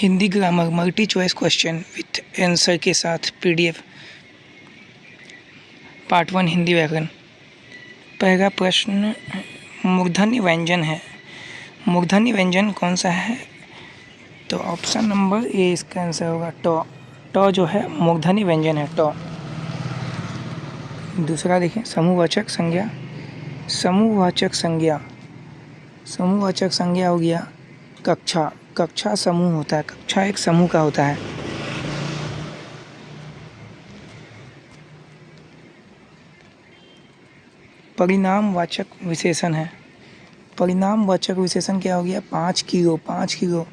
Hindi grammar multi choice question with answer के साथ PDF. Part 1 Hindi व्याकरण। पहला प्रश्न मूर्धन्य व्यंजन है। मूर्धन्य व्यंजन कौन सा है? तो ऑप्शन नंबर ए इसका आंसर होगा टॉ। टॉ जो है मूर्धन्य व्यंजन है, टॉ। दूसरा देखिए समूहवाचक संज्ञा। समूहवाचक संज्ञा, समूहवाचक संज्ञा हो गया कक्षा। कक्षा समूह होता है, कक्षा एक समूह का होता है। परिणामवाचक विशेषण है। परिणामवाचक विशेषण क्या हो गया? 5 किलो। 5 किलो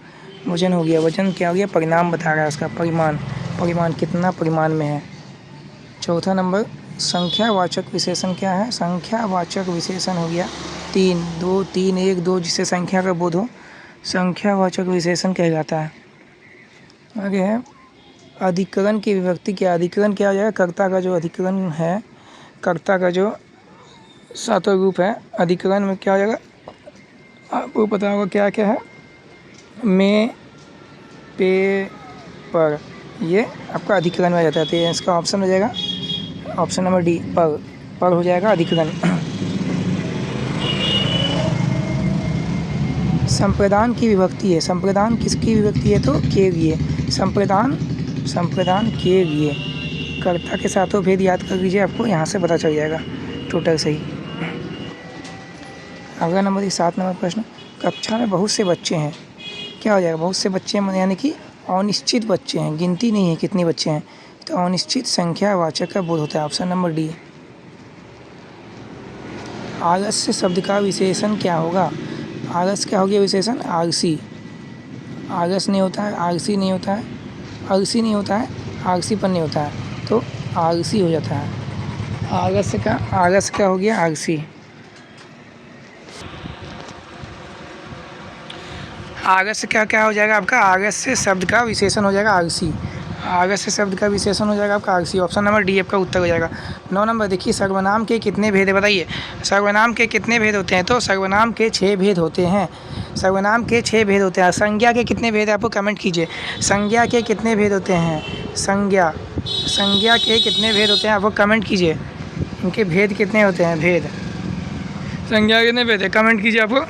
वजन हो गया। वजन क्या हो गया? परिणाम बता रहा है उसका, परिमाण। परिमाण कितना परिमाण में है। चौथा नंबर संख्यावाचक विशेषण क्या है? संख्यावाचक विशेषण हो गया 3, 2, 3, 1, 2 जिससे संख्या का बोध हो, संख्यावाचक विशेषण कहलाता है। आगे है अधिकरण की विभक्ति क्या? अधिकरण क्या हो जाएगा? कर्ता का जो अधिकरण है, कर्ता का जो सातवां रूप है, अधिकरण में क्या हो जाएगा? आपको पता होगा क्या क्या है। में, पे, पर, ये आपका अधिकरण में आ जाता है। तो इसका ऑप्शन हो जाएगा ऑप्शन नंबर डी, पर हो जाएगा अधिकरण। संप्रदान की विभक्ति है। संप्रदान किसकी विभक्ति है? तो के लिए। संप्रदान के लिए। कर्ता के साथों भेद याद कर लीजिए, आपको यहाँ से पता चल जाएगा टोटल सही। अगला नंबर 7 नंबर प्रश्न, कक्षा में बहुत से बच्चे हैं। क्या हो जाएगा? बहुत से बच्चे यानी कि अनिश्चित बच्चे हैं, गिनती नहीं है कितने बच्चे हैं। तो अनिश्चित संख्या वाचक का बोध होता है, ऑप्शन नंबर डी। आलस्य शब्द का विशेषण क्या होगा? आलस्य क्या हो गया विशेषण? आलसी। आलस्य नहीं होता है, आलसी नहीं होता है, आलसी नहीं होता है, आलसीपन नहीं होता है, तो आलसी हो जाता है। आलस्य का हो गया आलसी। आलस्य क्या हो जाएगा आपका? आलस्य शब्द का विशेषण हो जाएगा आलसी। आलस्य शब्द का विशेषण हो जाएगा आपका आलसी। ऑप्शन नंबर डी आपका उत्तर हो जाएगा। 9 नंबर देखिए सर्वनाम के कितने भेद है बताइए। सर्वनाम के कितने भेद होते हैं? तो सर्वनाम के 6 भेद होते हैं। सर्वनाम के 6 भेद होते हैं। संज्ञा के कितने भेद है? आपको कमेंट कीजिए। संज्ञा के कितने भेद होते हैं? संज्ञा के कितने भेद होते हैं? आपको कमेंट कीजिए। इनके भेद कितने होते हैं? भेद संज्ञा के कितने भेद है? कमेंट कीजिए आपको।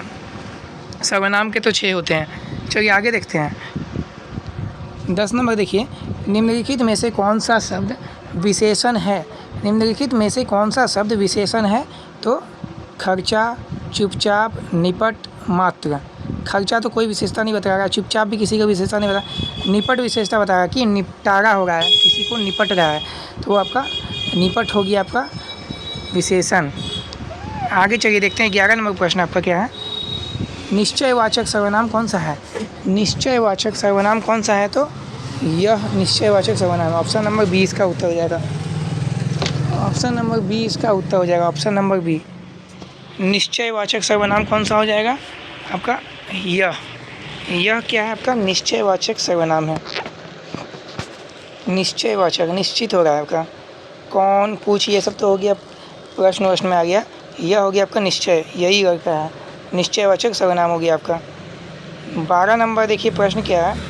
सर्वनाम के तो 6 होते हैं। चलिए आगे देखते हैं। 10 नंबर देखिए, निम्नलिखित में से कौन सा शब्द विशेषण है? निम्नलिखित में से कौन सा शब्द विशेषण है? तो खर्चा, चुपचाप, निपट, मात्र। खर्चा तो कोई विशेषता नहीं बताएगा, चुपचाप भी किसी का विशेषता नहीं बताया, निपट विशेषता बताएगा कि निपटारा हो रहा है, किसी को निपट रहा है, तो आपका निपट होगी आपका विशेषण। आगे चलिए देखते हैं 11 नंबर प्रश्न आपका क्या है। निश्चयवाचक सर्वनाम कौन सा है? निश्चयवाचक सर्वनाम कौन सा है? तो यह निश्चयवाचक सर्वनाम। ऑप्शन नंबर 20 का उत्तर हो जाएगा। ऑप्शन नंबर 20 का उत्तर हो जाएगा। Option number B. निश्चयवाचक सर्वनाम कौन सा हो जाएगा आपका? यह क्या है आपका? निश्चयवाचक सर्वनाम है। निश्चयवाचक, निश्चित हो रहा है आपका। कौन, पूछ, ये सब तो हो गया, प्रश्न में आ गया। यह हो गया आपका निश्चय, यही लड़का है, निश्चयवाचक सर्वनाम हो गया आपका। 12 नंबर देखिए प्रश्न क्या है।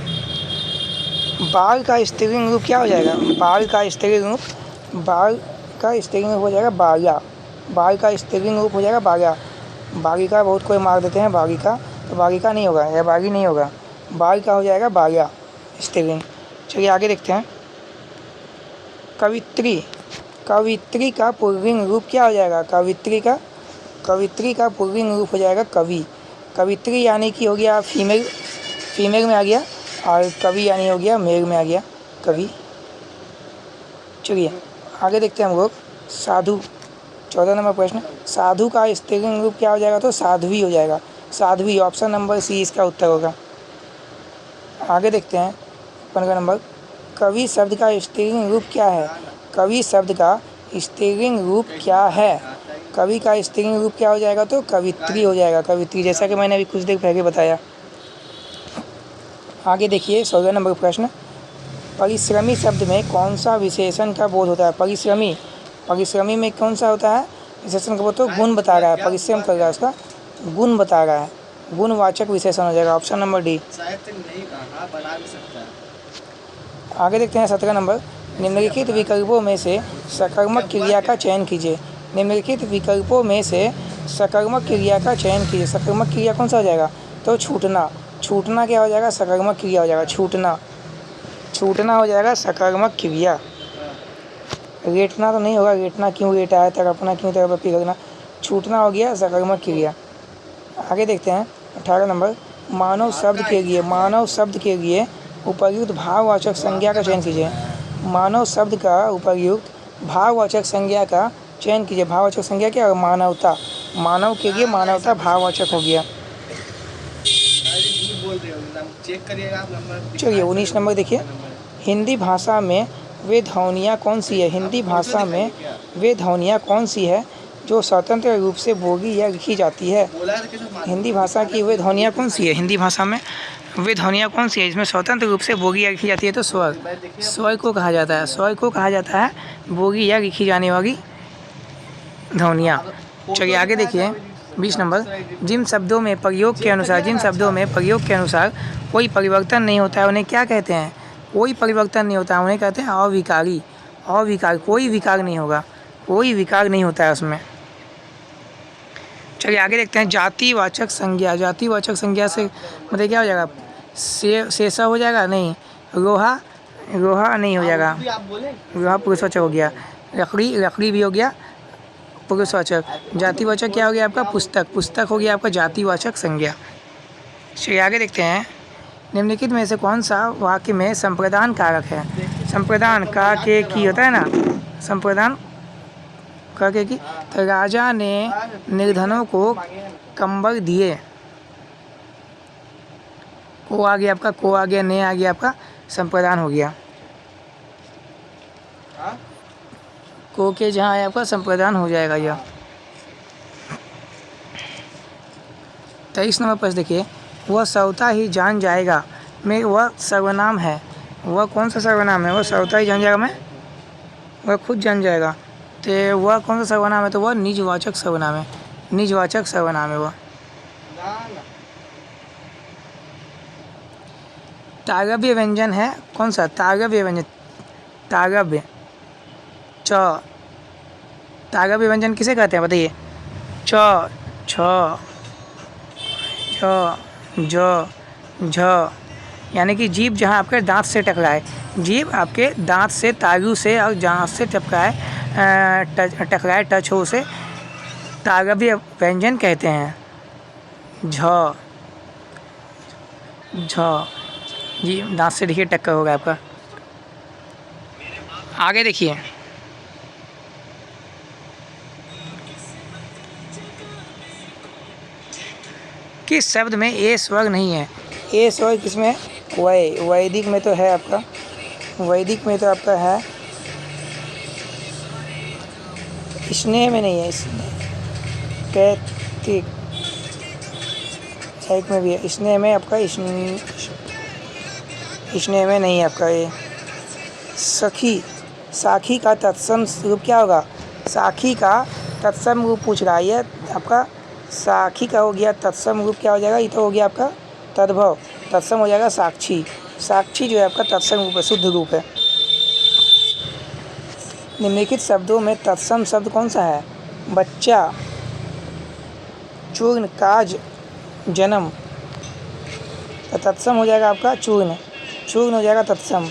बाल का स्त्रीलिंग रूप क्या हो जाएगा? बाल का स्त्रीलिंग रूप हो जाएगा बाल्या। बाल का स्त्रीलिंग रूप हो जाएगा बाल्या। बालिका बहुत कोई मार देते हैं बालिका, तो बालिका नहीं होगा, या बागी नहीं होगा, बाल का हो जाएगा बाल्या स्त्रीलिंग। चलिए आगे देखते हैं। कवित्री। कवित्री का पुल्लिंग रूप क्या हो जाएगा? कवित्री का पुल्लिंग रूप हो जाएगा कवि। कवित्री यानी कि हो गया फीमेल में आ गया, और कवि यानी हो गया मेल में आ गया, कवि। चलिए आगे देखते हैं हम लोग। साधु। 14 नंबर प्रश्न, साधु का स्त्रीलिंग रूप क्या हो जाएगा? तो साध्वी हो जाएगा। साध्वी, ऑप्शन नंबर सी इसका उत्तर होगा। आगे देखते हैं 15 नंबर, कवि शब्द का स्त्रीलिंग रूप क्या है? कवि शब्द का स्त्रीलिंग रूप क्या है? कवि का स्त्रीलिंग रूप क्या हो जाएगा? तो कवित्री हो जाएगा, कवित्री, जैसा कि मैंने अभी कुछ देर पहले बताया। आगे देखिए 16 नंबर प्रश्न, परिश्रमी शब्द में कौन सा विशेषण का बोध होता है? परिश्रमी में कौन सा होता है विशेषण का बोध? तो गुण बता रहा है, परिश्रम कर रहा है उसका गुण बता रहा है, गुणवाचक विशेषण हो जाएगा, ऑप्शन नंबर डी। शायद तक नहीं कहा, बना भी सकता है। आगे देखते हैं 17 नंबर। निम्नलिखित विकल्पों में से सकर्मक क्रिया का चयन कीजिए। निम्नलिखित विकल्पों में से सकर्मक क्रिया का चयन कीजिए। सकर्मक क्रिया कौन सा हो जाएगा? तो छूटना। छूटना क्या हो जाएगा? सकर्मक क्रिया हो जाएगा, छूटना। छूटना हो जाएगा सकर्मक क्रिया। रेटना तो नहीं होगा, रेटना क्यों रेटा है, तड़पना क्यों तड़पा, पिघलना। छूटना हो गया सकर्मक क्रिया। आगे देखते हैं 18 नंबर। मानव शब्द के लिए उपर्युक्त भाववाचक संज्ञा का चयन कीजिए। मानव शब्द का उपर्युक्त भाववाचक संज्ञा का चयन कीजिए। भाववाचक संज्ञा क्या है? मानवता। मानव के लिए मानवता भाववाचक हो गया। चेक करिएगा आप नंबर। चलिए 19 नंबर देखिए। हिंदी भाषा में वे ध्वनियाँ कौन सी है? हिंदी भाषा में वे ध्वनियाँ कौन सी है जो स्वतंत्र रूप से बोली या लिखी जाती है? हिंदी भाषा की वे ध्वनियाँ कौन सी है? हिंदी भाषा में वे ध्वनियाँ कौन सी है इसमें स्वतंत्र रूप से बोली या लिखी जाती है? तो स्वर। स्वर को कहा जाता है, स्वर को कहा जाता है बोली या लिखी जाने वाली ध्वनियाँ। चलिए आगे देखिए 20 नंबर। जिन शब्दों में प्रयोग के अनुसार कोई परिवर्तन नहीं होता है उन्हें क्या कहते हैं? कोई परिवर्तन नहीं होता है उन्हें कहते हैं अविकारी। अविकार, कोई विकार नहीं होगा, कोई विकार नहीं होता है उसमें। चलिए आगे देखते हैं जातिवाचक संज्ञा। जातिवाचक संज्ञा से मतलब क्या हो जाएगा? शेषा हो जाएगा, नहीं। लोहा, लोहा नहीं हो जाएगा, लोहा पुरुषवाचक हो गया। लकड़ी, लकड़ी भी हो गया पुरुषवाचक। जातिवाचक क्या हो गया आपका? पुस्तक, पुस्तक हो गया आपका जातिवाचक संज्ञा। चलिए आगे देखते हैं। निम्नलिखित में से कौन सा वाक्य में संप्रदान कारक है? संप्रदान का के की होता है ना, संप्रदान का के की। तो राजा ने निर्धनों को कंबल दिए। को आ गया आपका, को आ गया, ने आ गया आपका, संप्रदान हो गया। को के जहाँ है आपका संप्रदान हो जाएगा यह। 23 नंबर पर देखिए। वह सौता ही जान जाएगा में वह सर्वनाम है। वह कौन सा सर्वनाम है? वह सौता ही जान जाएगा में वह खुद जान जाएगा। तो वह कौन सा सर्वनाम है? तो वह निजवाचक सर्वनाम है, निजवाचक सर्वनाम है वह। तारव्य व्यंजन है कौन सा? तारव्य व्यंजन, तारव्य च। तारव्य व्यंजन किसे कहते हैं बताइए? च, छ, ज, झ। यानी कि जीभ जहाँ आपके दांत से टकराए, जीभ आपके दांत से, तालू से और जांघ से टकराए, टच हो, उसे तारव्य व्यंजन कहते हैं। झ, झ जी दांत से देखिए टक्कर होगा आपका। आगे देखिए किस शब्द में ए स्वर नहीं है? ए स्वर किसमें? वैदिक में तो है आपका, वैदिक में तो आपका है, स्नेह में नहीं है, कैतिक एक में भी है, स्नेह में आपका, स्नेह में नहीं है आपका ये। सखी, साखी का तत्सम रूप क्या होगा? साखी का तत्सम रूप पूछ रहा है ये आपका। साखी का हो गया तत्सम रूप क्या हो जाएगा? ये तो हो गया आपका तद्भव, तत्सम हो जाएगा साक्षी। साक्षी जो है आपका तत्सम रूप है, शुद्ध रूप है। निम्नलिखित शब्दों में तत्सम शब्द कौन सा है? बच्चा, चूर्ण, काज, जन्म। तो तत्सम हो जाएगा आपका चूर्ण, चूर्ण हो जाएगा तत्सम।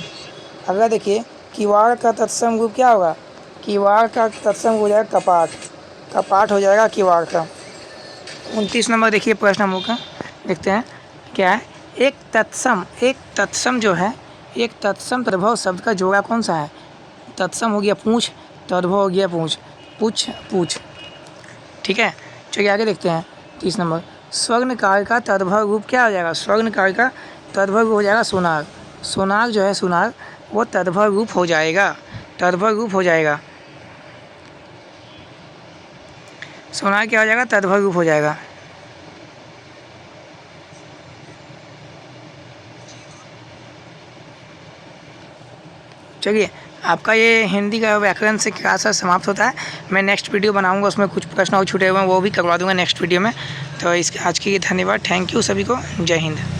अगला देखिए किवाड़ का तत्सम रूप क्या होगा? किवाड़ का तत्सम हो जाएगा कपाट, कपाट हो जाएगा किवाड़ का। 29 नंबर देखिए प्रश्न हम लोग का, देखते हैं क्या है। एक तत्सम जो है, एक तत्सम तद्भव शब्द का जोड़ा कौन सा है? तत्सम हो गया पूछ, तद्भव हो गया पूछ, पूछ। ठीक है, चलिए आगे देखते हैं 30 नंबर। स्वर्णकार का तद्भव रूप क्या हो जाएगा? स्वर्णकार का तद्भव रूप हो जाएगा सोनार। सोनार जो है, सोनार वो तद्भव रूप हो जाएगा, तद्भव रूप हो जाएगा। सोनार क्या हो जाएगा? तद्भव रूप हो जाएगा। चलिए आपका ये हिंदी का व्याकरण से क्लास समाप्त होता है। मैं नेक्स्ट वीडियो बनाऊंगा, उसमें कुछ प्रश्न और छूटे हुए हैं वो भी करवा दूंगा नेक्स्ट वीडियो में। तो इस आज के लिए धन्यवाद, थैंक यू सभी को, जय हिंद।